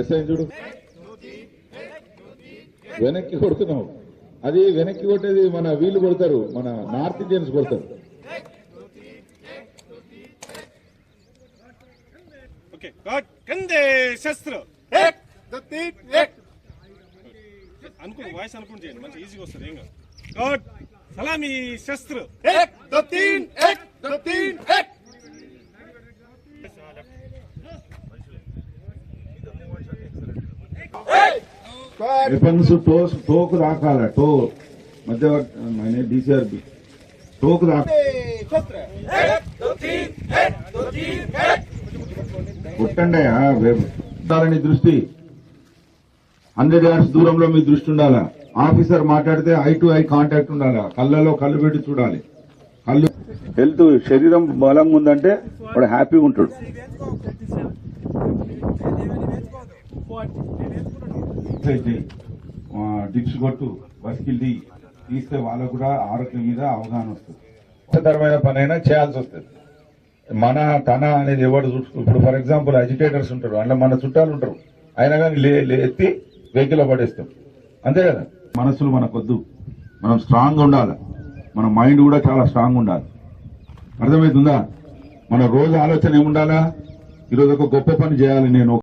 SI చూడు వెనక్కి కొడుతున్నావు. అది వెనక్కి కొట్టేది మన వీళ్ళు కొడతారు, మన నార్త్ ఇండియన్స్ కొడతారు. అనుకుని వాయిస్ అనుకుని చేయండి, మంచి ఈజీగా వస్తుంది. ఏం కాదు. సలామీ శస్త్ర వెపన్స్ టోకు దాకాల టో మధ్యవర్తి డిసిఆర్బి టోకు కొట్టండి దృష్టి 100 yards దూరంలో మీ దృష్టి ఉండాలా. ఆఫీసర్ మాట్లాడితే ఐ టు ఐ కాంటాక్ట్ ఉండాలా. కళ్ళలో కళ్ళు పెట్టి చూడాలి. కళ్ళు హెల్త్ శరీరం బలంగా ఉందంటే వాడు హ్యాపీగా ఉంటాడు. డిప్స్ కొట్టు బస్కిల్ తీస్తే వాళ్ళకు కూడా ఆరోగ్యం మీద అవగాహన వస్తుంది. కష్టతరమైన పని అయినా చేయాల్సి వస్తుంది. తన అనేది ఎవరు చూసుకో. ఇప్పుడు ఫర్ ఎగ్జాంపుల్ అజిటేటర్స్ ఉంటారు, అందులో మన చుట్టాలు ఉంటారు, అయినా కానీ ఎత్తి వెహికల్ పడేస్తాం. అంతే కదా. మనసులు మనకొద్దు, మనం స్ట్రాంగ్ ఉండాలి. మన మైండ్ కూడా చాలా స్ట్రాంగ్ ఉండాలి. అర్థమవుతుందా? మన రోజు ఆలోచన ఏముండాలా, ఈరోజు ఒక గొప్ప పని చేయాలి నేను.